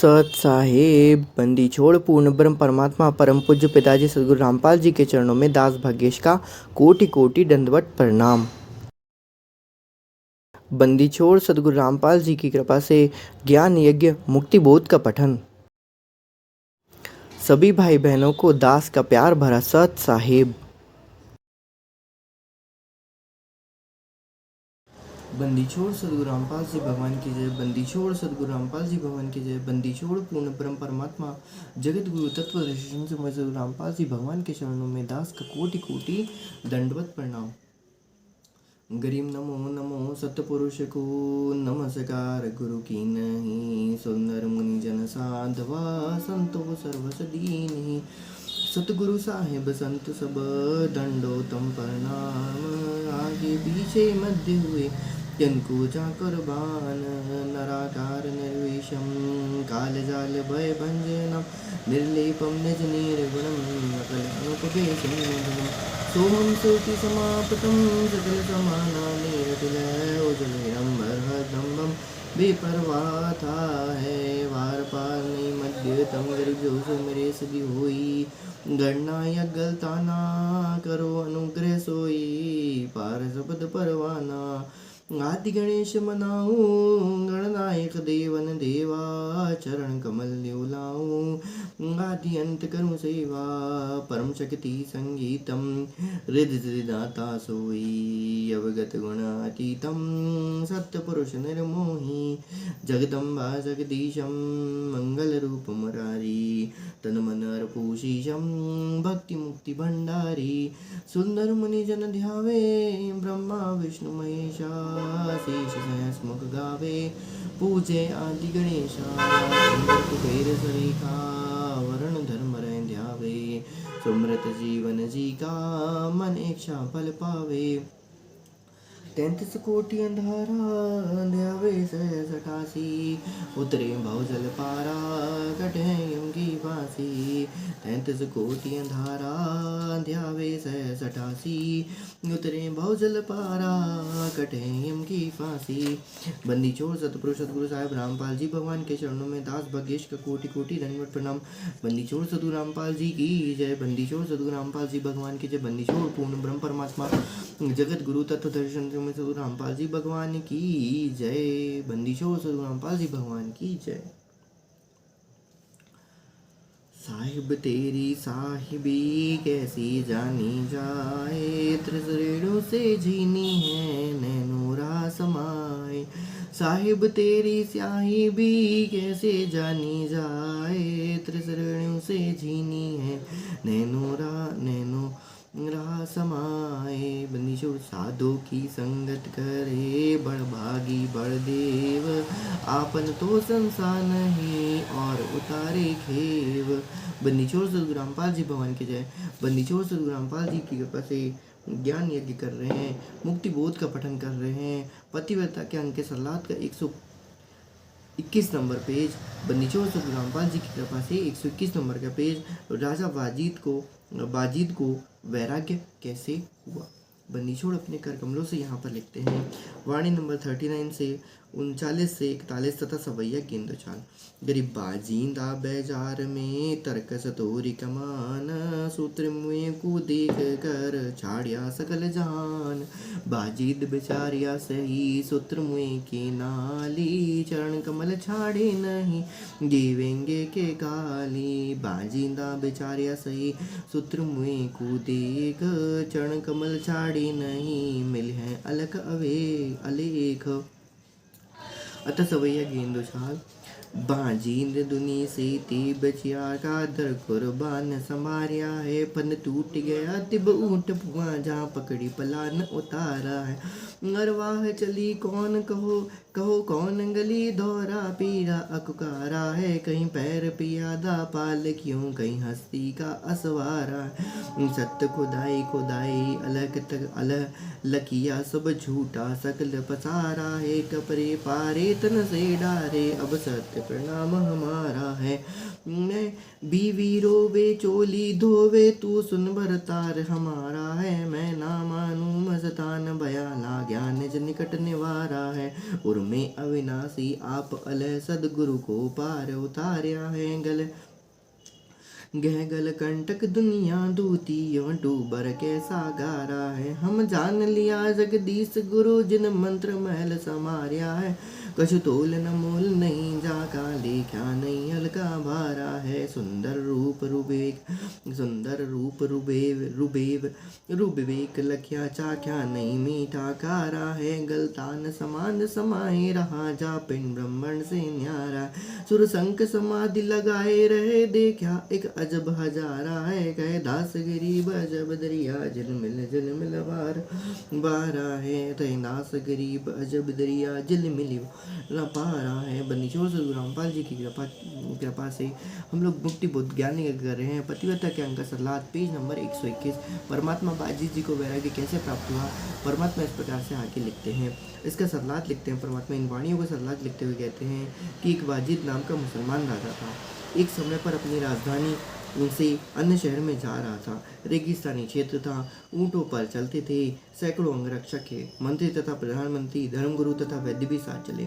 सत साहेब बंदी छोड़ पूर्ण ब्रह्म परमात्मा परम पूज्य पिताजी सदगुरु रामपाल जी के चरणों में दास भाग्येश का कोटि कोटि दंडवत प्रणाम। बंदी छोड़ सदगुरु रामपाल जी की कृपा से ज्ञान यज्ञ मुक्ति बोध का पठन। सभी भाई बहनों को दास का प्यार भरा सत साहेब। बंदी छोड़ सदगुरु रामपाल जी भगवान की जय। बंदी छोड़ सदगुरु रामपाल जी भगवान की जय। बंदी छोड़ पूर्ण ब्रह्म परमात्मा जगत गुरु तत्व सदगुरु रामपाल जी भगवान के चरणों में दास का कोटि कोटि दंडवत प्रणाम। गरीब नमो नमो सतपुरुष को नमस्कार गुरु की नहीं। सुंदर मुनि जन साधवा संतो सर्वस दीन। सतगुरु साहेब संत सब दंडोतम प्रणाम। आगे पीछे मध्य हुए तिनको जाकर बान। नराकार निर्विषम कालजाल भय भंजनम। निर्लेपम निज निर्गुणम अकलमनुपवेशम। सोहम सोति समापतम सकल समानानि रतिलय उजलेरम बरहदम्बम। बेपरवाह था है वार पार नहीं मध्यतम। गरीब जो सो मेरे सदी होई गणना या गलता ना करो अनुग्रह सोई। पार शब्द परवाना आदि गणेश मनाऊं। गणनायक देवन देवा चरण कमल न्यूलाऊं। आदि अंत करूं सेवा परम शक्ति संगीतम। हृदयदाता सोई अवगत गुणातीतम। सत्य पुरुष निर्मोही जगदम्बा जगदीशम। मंगल रूप मुरारी तन मन अर्पूशीशम। भक्ति मुक्ति भंडारी सुंदर मुनि जन ध्यावे। ब्रह्मा विष्णु महेशा शेष सहस मुख गावे। पूजे आदि गणेशा कुबेर सरेखा। वरण धर्म रह ध्यावे सुमृत जीवन जी का। मन इच्छा फल पावे 33 कोटि अंधारा ध्यावे सहस 88। उतरे भव जल पारा कटे यम की फांसी। 33 कोटि अंधारा ध्यावे सहस 88। उतरे भव जल पारा कटे यम की फांसी। बंदी छोड़ सतपुरुष सदगुरु साहेब रामपाल जी भगवान के चरणों में दास भाग्येश का कोटि कोटि दंडवत प्रणाम। बंदी छोड़ सदगुरु रामपाल जी की जय। बंदी छोड़ सदगुरु रामपाल जी भगवान की जय। बंदी छोड़ पूर्ण ब्रह्म परमात्मा जगत गुरु तत्व दर्शन में सदगुरु रामपाल जी भगवान की जय। बंदी छोड़ सदगुरु रामपाल जी भगवान की जय। साहिब तेरी साहिबी कैसी जानी जाए। त्रिसरेणु से जीनी है नैनोरा समाए। साहिब तेरी साहिबी कैसे जानी जाए। त्रिसरेणु से जीनी है नैनो रहा समाए। बंदी छोड़ साधु की संगत करे बड़ भागी बड़ देव। आपन तो संसार नहीं और उतारे खेव। बंदी छोड़ सदगुरु रामपाल जी भगवान की जय। बंदी छोड़ सदगुरु रामपाल जी की कृपा से ज्ञान यज्ञ कर रहे हैं। मुक्ति बोध का पठन कर रहे हैं। पतिव्रता के अंक सलाद का 121 नंबर पेज। बंदी छोड़ सदगुरु रामपाल जी की कृपा से 121 नंबर का पेज। राजा बाजीद को वैराग्य कैसे हुआ। बंदी छोड़ अपने कर कमलों से यहाँ पर लिखते हैं। वाणी नंबर 39 से 39 से 41 तथा सवैया गेंदो चाल। गरीब बाजींदा बाजार में तर्क सतोरी कमान। सूत्र मुए को देख कर छाड़िया सकल जान। बाजीद बेचारिया सही सूत्र मुए के नाली। चरण कमल छाड़े नहीं देवेंगे के गाली। बाजींदा बेचारिया सही सूत्र मुए को देख। चरण कमल छाड़े नहीं मिल है अलग अलेख। अतः सवैया गेंदो छाल। बाजींद दुनी से ते बचिया का दर कुर्बान संभारिया है। पन टूट गया तिब ऊंट पुआ जहाँ पकड़ी पलान उतारा है। अरवाह चली कौन कहो कौन गली दौरा पीरा अकुकारा है। कहीं पैर पियादा पाल क्यों कहीं हस्ती का असवारा है। सत्य खुदाई अलग लकिया सब झूठा सकल पसारा है। कपरे पारे तन से डारे अब सत्य प्रणाम हमारा है। मैं बीवी रोवे चोली धोवे, तू सुन भरतार हमारा है। मैं ना मानू मस्तान भयाला, ज्ञान ज निकट निवारा है। उर्मे अविनाशी आप अलह, सदगुरु को पार उतार्या है। गहगल कंटक दुनिया दूती, यों डूबर कैसा गारा है। हम जान लिया जगदीश गुरु, जिन मंत्र महल समार्या है। कछु तोल न मोल नहीं जाका, लेख्या नहीं हल्का भारा है। सुंदर रूप रुबेक लख्या चाख्या नहीं मीठा कारा है। गलतान समान समाये रहा, जा पिंड ब्रह्मण से न्यारा। सुर संक समाधि लगाए रहे, देखा एक अजब हजारा है। कहे दास गिरी अजब दरिया, झिलमिल बारा है। तय दास गरीब अजब दरिया, झिलमिल पारा है। बंदी छोड़ सद्गुरु रामपाल जी की कृपा से हम लोग मुक्ति बोध ज्ञान कर रहे हैं। पतिव्रता के अंक सरलाद पेज नंबर 121। परमात्मा बाजी जी को वैराग्य कैसे प्राप्त हुआ। परमात्मा इस प्रकार से आके लिखते हैं, इसका सरलाद लिखते हैं। परमात्मा इन वाणियों को सरलाद लिखते हुए कहते हैं कि एक वाजिद नाम का मुसलमान राजा था। एक समय पर अपनी राजधानी उनसे अन्य शहर में जा रहा था। रेगिस्तानी क्षेत्र था, ऊँटों पर चलते थे सैकड़ों अंगरक्षक है। मंत्री तथा प्रधानमंत्री, धर्मगुरु तथा वैद्य भी साथ चले।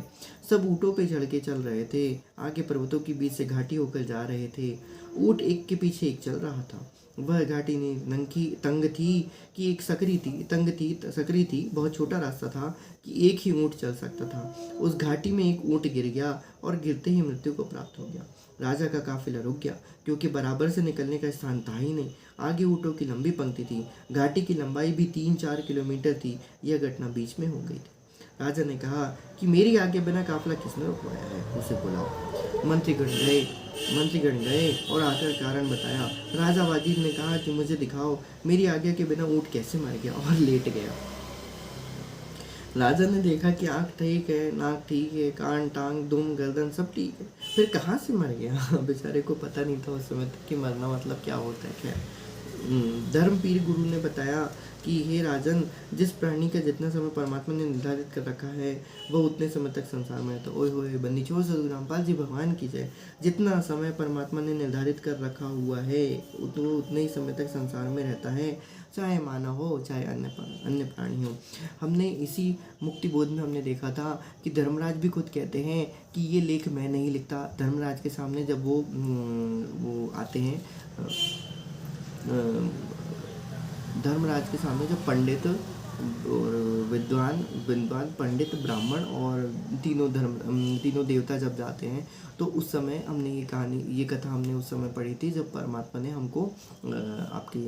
सब ऊँटों पे चढ़ के चल रहे थे। आगे पर्वतों के बीच से घाटी होकर जा रहे थे। ऊँट एक के पीछे एक चल रहा था। वह घाटी ने तंग थी, सकरी थी। बहुत छोटा रास्ता था कि एक ही ऊँट चल सकता था। उस घाटी में एक ऊँट गिर गया और गिरते ही मृत्यु को प्राप्त हो गया। राजा का काफिला रुक गया, क्योंकि बराबर से निकलने का स्थान था ही नहीं। आगे ऊँटों की लंबी पंक्ति थी। घाटी की लंबाई भी 3-4 किलोमीटर थी। यह घटना बीच में हो गई थी। राजा ने कहा कि मेरी आगे बिना काफिला किसने रुकवाया है, उसे बुलाओ। मंत्रीगण गए और आकर कारण बताया। राजा वाजिद ने कहा कि मुझे दिखाओ, मेरी आज्ञा के बिना ऊँट कैसे मर गया और लेट गया। राजा ने देखा कि आँख ठीक है, नाक ठीक है, कान, टांग, दुम, गर्दन सब ठीक है, फिर कहाँ से मर गया। बेचारे को पता नहीं था उस समय तक कि मरना मतलब क्या होता है। खैर धर्मपीर गुरु ने बताया कि हे राजन, जिस प्राणी का जितना समय परमात्मा ने निर्धारित कर रखा है वह उतने समय तक संसार में रहता। ओए होए बंदी छोड़ सद्गुरु रामपाल जी भगवान की जय। जितना समय परमात्मा ने निर्धारित कर रखा हुआ है उतने ही समय तक संसार में रहता है, चाहे मानव हो चाहे अन्य प्राणी हो। हमने इसी मुक्ति बोध में हमने देखा था कि धर्मराज भी खुद कहते हैं कि ये लेख मैं नहीं लिखता। धर्मराज के सामने जब वो आते हैं, धर्मराज के सामने जो पंडित और विद्वान पंडित ब्राह्मण और तीनों देवता जब जाते हैं, तो उस समय हमने ये कथा हमने उस समय पढ़ी थी जब परमात्मा ने हमको आपके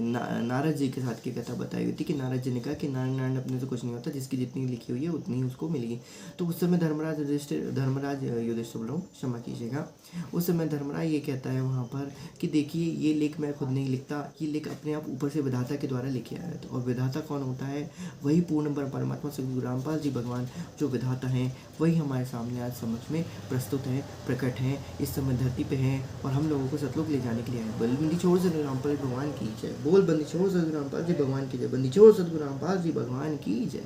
नारद जी के साथ की कथा बताई हुई थी कि नारद जी ने कहा कि नारायण अपने से कुछ नहीं होता, जिसकी जितनी लिखी हुई है उतनी ही उसको मिलेगी। तो उस समय धर्मराज युधिष्ठिर बोल रहा हूँ, क्षमा कीजिएगा। उस समय धर्मराज ये कहता है वहाँ पर कि देखिए ये लेख मैं खुद नहीं लिखता, ये लेख अपने आप ऊपर से विधाता के द्वारा लिखे आया था। और विधाता कौन होता है? वही पूर्ण परमात्मा सद्गुरु रामपाल जी भगवान जो विधाता हैं, वही हमारे सामने आज समझ में प्रस्तुत है, प्रकट है, इस समय धरती पे हैं और हम लोगों को सतलोक ले जाने के लिए आए। बंदी छोड़ सद्गुरु रामपाल भगवान की जय। बोल बंदी छोड़ सद्गुरु रामपाल जी भगवान की जय। बंदी छोड़ सद्गुरु रामपाल जी भगवान की जय।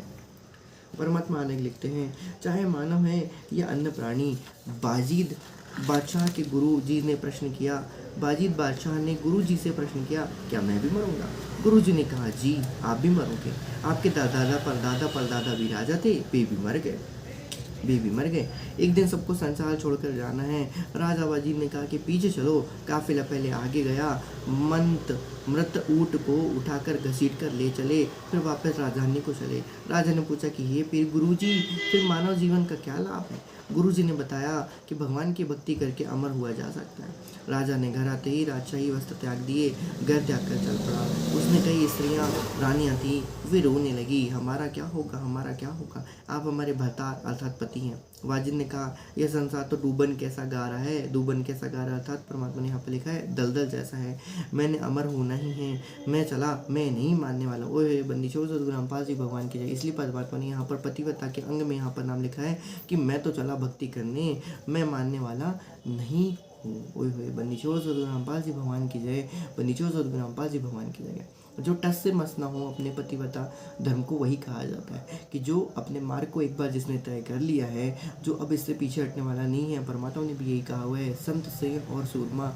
परमात्मा आने लिखते हैं, चाहे मानव है या अन्य प्राणी। बाजीद बादशाह के गुरु जी ने प्रश्न किया, बाजीद बादशाह ने गुरु जी से प्रश्न किया, क्या मैं भी मरूंगा? गुरु जी ने कहा, जी आप भी मरोगे। आपके दादा परदादा भी राजा थे, वे भी मर गए। एक दिन सबको संसार छोड़कर जाना है। राजा बाजीद ने कहा कि पीछे चलो। काफिला पहले आगे गया। मृत ऊँट को उठाकर घसीट कर ले चले, फिर वापस राजधानी को चले। राजा ने पूछा कि हे पीर गुरुजी, फिर मानव जीवन का क्या लाभ है? गुरुजी ने बताया कि भगवान की भक्ति करके अमर हुआ जा सकता है। राजा ने घर आते ही राजशाही वस्त्र त्याग दिए, घर त्याग कर चल पड़ा। उसने कई स्त्रियां रानियां थी, वे रोने लगी, हमारा क्या होगा, हमारा क्या होगा, आप हमारे भरतार अर्थात पति हैं। वाजिद ने कहा, यह संसार तो डूबन कैसा गारा है। डूबन कैसा गारा अर्थात परमात्मा ने यहाँ पर लिखा है दलदल जैसा है। मैंने अमर होना ही है, मैं चला, मैं नहीं मानने वाला। ओए बंदी छोड़ सद्गुरु रामपाल जी भगवान की जय। इसलिए परमात्मा ने यहाँ पर पतिव्रता के अंग में यहाँ पर नाम लिखा है कि मैं तो चला भक्ति करने, मैं मानने वाला नहीं हूँ। ओए होए बंदी छोड़ सद्गुरु रामपाल जी भगवान की जय। बंदी छोड़ सद्गुरु रामपाल जी भगवान की जय। जो टस से मस ना हो अपने पतिव्रता धर्म को वही कहा जाता है कि जो अपने मार्ग को एक बार जिसने तय कर लिया है, जो अब इससे पीछे हटने वाला नहीं है। परमात्मा ने भी यही कहा हुआ है, संत सिंह और सूरमा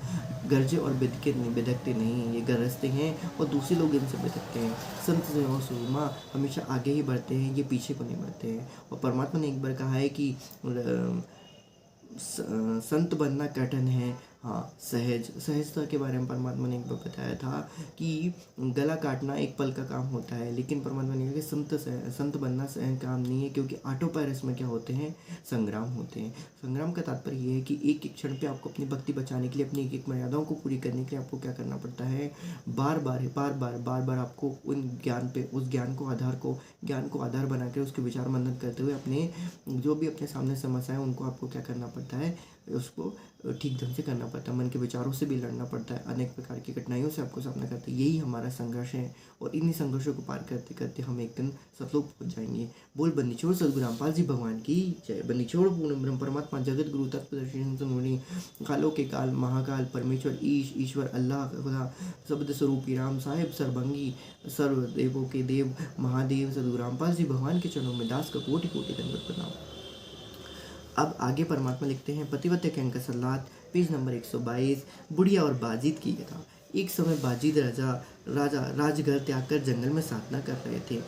गरजे और बिदकते नहीं, ये गरजते हैं और दूसरे लोग इनसे बिदकते हैं। संत सिंह और सूरमा हमेशा आगे ही बढ़ते हैं, ये पीछे को नहीं बढ़ते हैं। और परमात्मा ने एक बार कहा है कि संत बनना कठिन है, हाँ सहजता के बारे में परमात्मा ने एक बार बताया था कि गला काटना एक पल का काम होता है, लेकिन परमात्मा ने कहा कि संत बनना सहज काम नहीं है, क्योंकि आठों पैरस में क्या होते हैं, संग्राम होते हैं। संग्राम का तात्पर्य ये है कि एक एक क्षण पे आपको अपनी भक्ति बचाने के लिए, अपनी एक एक मर्यादाओं को पूरी करने के लिए आपको क्या करना पड़ता है, बार बार आपको उन ज्ञान पे, उस ज्ञान को आधार बना कर उसके विचार मंथन करते हुए अपने जो भी अपने सामने समस्या है उनको आपको क्या करना पड़ता है, उसको ठीक ढंग से करना पड़ता है। मन के विचारों से भी लड़ना पड़ता है, अनेक प्रकार की कठिनाइयों से आपको सामना करते हैं। यही हमारा संघर्ष है और इन्हीं संघर्षों को पार करते करते हम एक दिन सतलोक पहुंच जाएंगे। बोल बंदी छोड़ सदगुरु रामपाल जी भगवान की जय। बंदी छोड़ पूर्ण ब्रह्म परमात्मा जगत गुरु तत्वदर्शी कालों के काल महाकाल परमेश्वर ईश्वर अल्लाह खुदा शब्द स्वरूपी राम साहेब सर्वभंगी सर्वदेवों के देव महादेव सदगुरु रामपाल जी भगवान के चरणों में दास का कोटि कोटि दंडवत प्रणाम। अब आगे परमात्मा लिखते हैं, पतिव्रत्य के अंक सलात, पेज नंबर 122, बुढ़िया और बाजिद की कथा। एक समय बाजिद राजा राजघर त्याग कर जंगल में साधना कर रहे थे।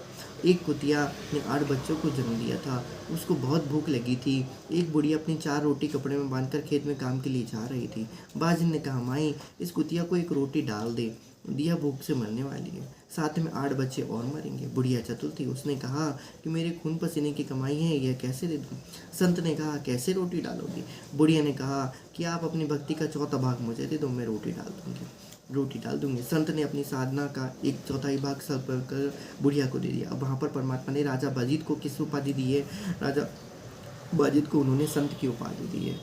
एक कुतिया ने 8 बच्चों को जन्म दिया था। उसको बहुत भूख लगी थी। एक बुढ़िया अपनी 4 रोटी कपड़े में बांधकर खेत में काम के लिए जा रही थी। बाजिद ने कहा, माई इस कुतिया को एक रोटी डाल दे, दिया भूख से मरने वाली है, साथ में 8 बच्चे और मरेंगे। बुढ़िया चतुर थी, उसने कहा कि मेरे खून पसीने की कमाई है, यह कैसे दे दूं? संत ने कहा, कैसे रोटी डालोगी? बुढ़िया ने कहा कि आप अपनी भक्ति का 1/4 भाग मुझे दे दो, मैं रोटी डाल दूंगी। संत ने अपनी साधना का 1/4 भाग सब कर बुढ़िया को दे दिया। अब वहाँ पर परमात्मा ने राजा बाजिद को किस उपाधि दी है? राजा बाजिद को उन्होंने संत की उपाधि दी है।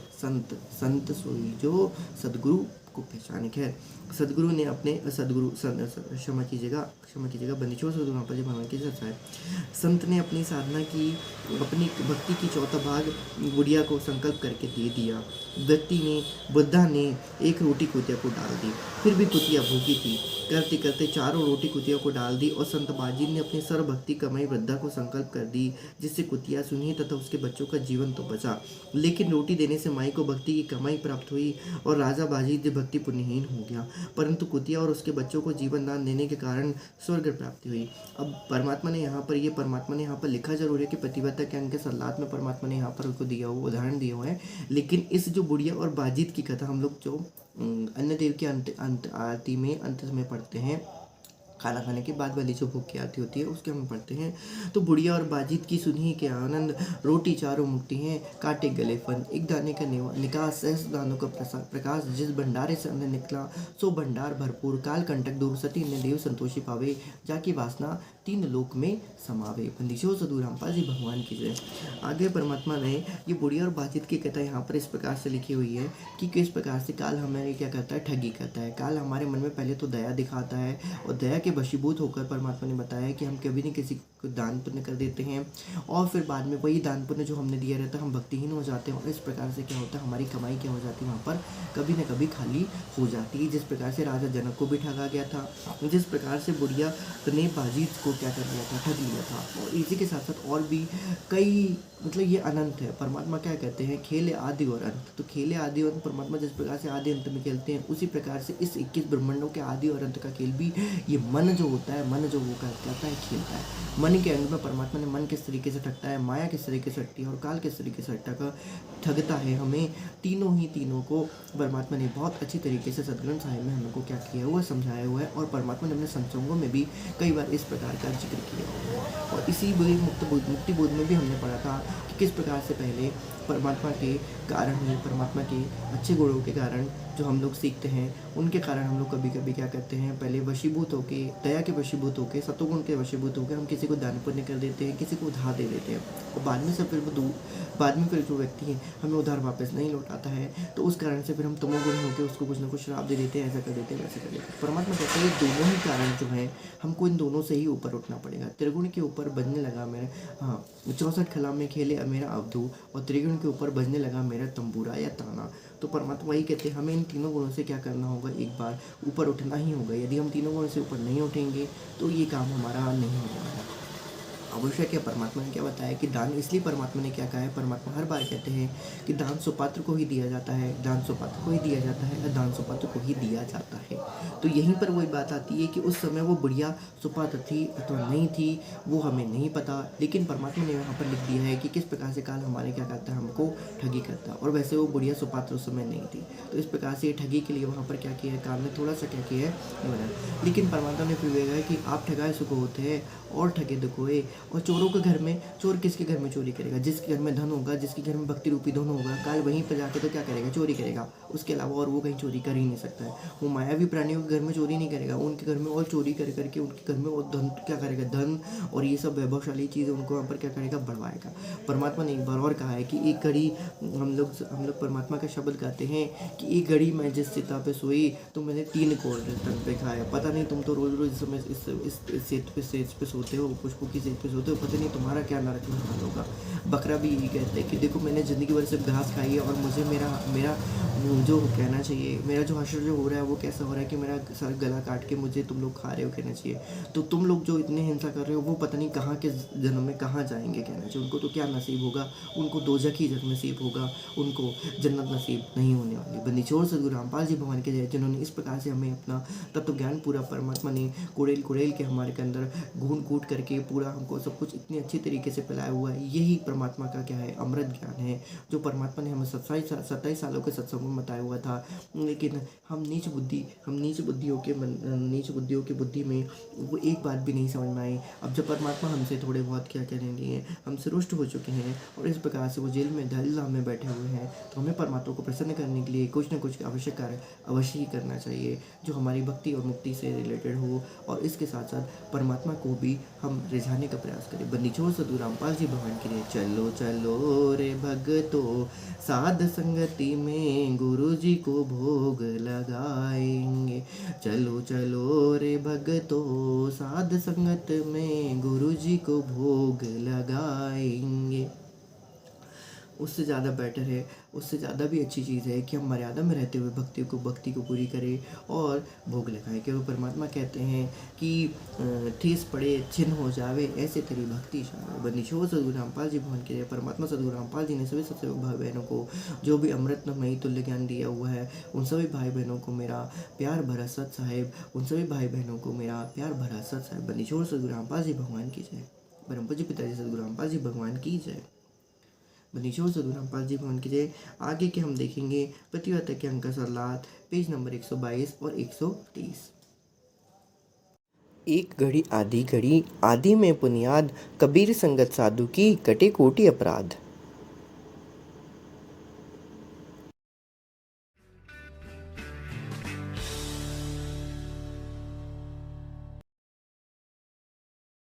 संत सोई जो सदगुरु को पहचाने। खैर, सदगुरु ने अपने क्षमा कीजिएगा बंदी छोड़ सदगुरु रामपाल जी भगवान की जय। संत ने अपनी साधना की, अपनी भक्ति की 1/4 भाग बुढ़िया को संकल्प करके दे दिया। बुद्धा ने एक रोटी कुतिया को डाल दी, फिर भी कुतिया भूखी थी। करते करते 4 रोटी कुतिया को डाल दी और संत बाजिद ने अपनी सर्वभक्ति कमाई वृद्धा को संकल्प कर दी, जिससे कुतिया सुनी तथा उसके बच्चों का जीवन तो बचा, लेकिन रोटी देने से माई को भक्ति की कमाई प्राप्त हुई और राजा बाजिद भक्ति पुण्यहीन हो गया। परंतु कुतिया और उसके बच्चों को जीवन दान देने के कारण स्वर्ग प्राप्ति हुई। अब परमात्मा ने यहाँ पर लिखा जरूर है कि पतिव्रता के अंक सलात में परमात्मा ने यहाँ पर उसको दिया हुआ उदाहरण दिया हुआ है, लेकिन इस जो बुढ़िया और बाजिद की कथा हम लोग जो अन्य देव के अंत आरती में अंत में पढ़ते हैं, खाना खाने के बाद वाली जो भूख की आरती होती है उसके हम पढ़ते हैं, तो बुढ़िया और बाजिद की सुनिए के आनंद। रोटी 4 मुक्ति हैं, काटे गले फन, एक दाने का निकास, सहस्र दानों का प्रकाश, जिस भंडारे से अन्न निकला सो भंडार भरपूर, काल कंटक दूर, सती ने देव संतोषी पावे, जाकी वासना 3 लोक में समावे। बंदिशो सदगुरु रामपाल जी भगवान की जय। आगे परमात्मा ने ये बुढ़िया और बाजिद की कथा यहाँ पर इस प्रकार से लिखी हुई है कि किस प्रकार से काल हमें क्या करता है, ठगी करता है। काल हमारे मन में पहले तो दया दिखाता है और दया के वशीभूत होकर परमात्मा ने बताया कि हम कभी नहीं किसी को दान पुण्य कर देते हैं और फिर बाद में वही दान पुण्य जो हमने दिया रहता है हम भक्तिहीन हो जाते हैं और इस प्रकार से क्या होता है, हमारी कमाई क्या हो जाती है, वहाँ पर कभी न कभी खाली हो जाती है। जिस प्रकार से राजा जनक को भी ठगा गया था, जिस प्रकार से बुढ़िया ने बाजिद को क्या कर लिया था, ठग लिया था। और इसी के साथ साथ और भी कई, मतलब ये अनंत है। परमात्मा क्या कहते हैं, खेले आदि और अंत। तो खेले आदि और अंत, परमात्मा जिस प्रकार से आदि अंत में खेलते हैं उसी प्रकार से इस 21 ब्रह्मांडों के आदि और अंत का खेल भी ये मन जो होता है, मन जो वो कहता है खेलता है। मन के अंग में परमात्मा ने मन किस तरीके से ठगता है, माया किस तरीके से ठगती है और काल किस तरीके से ठगता है हमें, तीनों को परमात्मा ने बहुत अच्छी तरीके से सदग्रंथ साहिब में हमको क्या किया हुआ, समझाया हुआ है। और परमात्मा ने अपने संसंगों में भी कई बार इस प्रकार का जिक्र किया हुआ है। और इसी मुक्ति बोध में भी हमने पढ़ा था कि किस प्रकार से पहले परमात्मा के कारण ही, परमात्मा के अच्छे गुणों के कारण जो हम लोग सीखते हैं उनके कारण हम लोग कभी कभी क्या करते हैं, पहले वशीभूत होके, दया के वशीभूत होके, सतोगुण के वशीभूत होके हम किसी को दान पुण्य कर देते हैं, किसी को उधार दे देते हैं और बाद में फिर जो व्यक्ति है हमें उधार वापस नहीं लौटाता है, तो उस कारण से फिर हम तमोगुणी होकर उसको कुछ ना कुछ श्राप दे देते हैं, ऐसा कर देते हैं, वैसे कर देते हैं। परमात्मा कहते हैं ये दोनों ही कारण जो है हमको इन दोनों से ही ऊपर उठना पड़ेगा। त्रिगुण के ऊपर बजने लगा मेरा 64 खला में खेले मेरा अवधू और त्रिगुण के ऊपर बजने लगा मेरा तंबूरा या ताना। तो परमात्मा वही कहते हैं हमें इन तीनों गुणों से क्या करना होगा, एक बार ऊपर उठना ही होगा। यदि हम तीनों गुणों से ऊपर नहीं उठेंगे तो ये काम हमारा नहीं होने वाला। आवश्यक है। परमात्मा ने क्या बताया कि दान, इसलिए परमात्मा ने क्या कहा है, परमात्मा हर बार कहते हैं कि दान सुपात्र को ही दिया जाता है, दान सुपात्र को ही दिया जाता है, और दान सुपात्र को ही दिया जाता है। तो यहीं पर वही बात आती है कि उस समय वो बुढ़िया सुपात्र थी अथवा नहीं थी, वो हमें नहीं पता, लेकिन परमात्मा ने यहाँ पर लिख दिया है कि किस प्रकार से काल हमारे क्या करता है, हमको ठगी करता है। और वैसे वो बुढ़िया सुपात्र उस समय नहीं थी, तो इस प्रकार से ठगी के लिए वहाँ पर क्या किया है, काल ने थोड़ा सा क्या किया है, नहीं बनाया। लेकिन परमात्मा ने फिर भी कहा कि आप ठगाए सुख होते हैं और ठगे दुखोए। और चोरों के घर में, चोर किसके घर में चोरी करेगा, जिसके घर में धन होगा, जिसके घर में भक्ति रूपी धन होगा, काल वहीं पर जाके तो क्या करेगा, चोरी करेगा। उसके अलावा और वो कहीं चोरी कर ही नहीं सकता है। वो मायावी प्राणियों के घर में चोरी नहीं करेगा, उनके घर में और चोरी कर करके उनके घर में और धन क्या करेगा, धन और ये सब वैभवशाली चीज़ें उनको वहाँ पर क्या करेगा, बढ़वाएगा। परमात्मा ने एक बार और कहा है कि एक घड़ी हम लोग परमात्मा का शब्द गाते हैं कि एक घड़ी मैं जिस चिता पे सोई तो मैंने 3 कोल तन पे खाया। पता नहीं तुम तो रोज रोज इस सेज पे सोते हो, पुष्पों की सेज पे सोते हो, पता नहीं तुम्हारा क्या नरक में हाल होगा। बकरा भी यही कहता है कि देखो मैंने ज़िंदगी भर सिर्फ घास खाई है और मुझे मेरा जो कहना चाहिए, मेरा जो हश्र जो हो रहा है वो कैसा हो रहा है कि मेरा सर गला काट के मुझे तुम लोग खा रहे हो, कहना चाहिए। तो तुम लोग जो इतने हिंसा कर रहे हो वो पता नहीं कहाँ के जन्म में कहाँ जाएंगे, कहना चाहिए। उनको तो क्या नसीब होगा, उनको दोजख ही नसीब होगा, उनको जन्नत नसीब नहीं होने वाली। बंदीछोड़ सद्गुरु रामपाल जी भगवान के जय, जिन्होंने इस प्रकार से हमें अपना तत्व ज्ञान पूरा परमात्मा ने कुड़ेल के हमारे के अंदर घून कूट करके पूरा हमको सब कुछ इतनी अच्छी तरीके से फैलाया हुआ है। यही परमात्मा का क्या है, अमृत ज्ञान है, जो परमात्मा ने हमें 27 सालों के सत्संग में बताया हुआ था। लेकिन हम नीच बुद्धियों की बुद्धि में वो एक बात भी नहीं समझ में आई। अब जब परमात्मा हमसे थोड़े बहुत क्या कहने लिए, हमसे रुष्ट हो चुके हैं और इस प्रकार से वो जेल में धैर्य में बैठे हुए हैं, तो हमें परमात्मा को प्रसन्न करने के लिए कुछ न कुछ आवश्यक कार्य अवश्य ही करना चाहिए, जो हमारी भक्ति और मुक्ति से रिलेटेड हो, और इसके साथ साथ परमात्मा को भी हम रिझाने का प्रयास करें। बंदीछोड़ सद्गुरु रामपाल जी भगवान के लिए। चलो चलो रे भगतो, साध संगति में गुरु जी को भोग लगाएंगे। चलो चलो रे भगतो, साध संगत में गुरु जी को भोग लगाएंगे। उससे ज़्यादा बेटर है, उससे ज़्यादा भी अच्छी चीज़ है कि हम मर्यादा में रहते हुए भक्ति को पूरी करें और भोग लगाएं। क्योंकि परमात्मा कहते हैं कि ठेस पड़े छिन्न हो जावे, ऐसे तेरी भक्ति जावे। बंदीछोड़ सद्गुरु रामपाल जी भगवान के लिए। परमात्मा सद्गुरु रामपाल जी ने सभी सत्संग भाई बहनों को जो भी अमृतमयी तुल्य ज्ञान दिया हुआ है, उन सभी भाई बहनों को मेरा प्यार भरा सत साहेब, उन सभी भाई बहनों को मेरा प्यार भरा सत साहेब। बंदीछोड़ सद्गुरु रामपाल जी भगवान की जय। परम पूज्य पिताजी सद्गुरु रामपाल जी भगवान की जय। बंदीछोड़ सद्गुरु रामपाल जी भगवान की जय। आगे के हम देखेंगे प्रतिव्रता के अंक सरलात, पेज नंबर 122 और 123। एक घड़ी आधी घड़ी, आदि में बुनियाद, कबीर संगत साधु की कटे कोटि अपराध।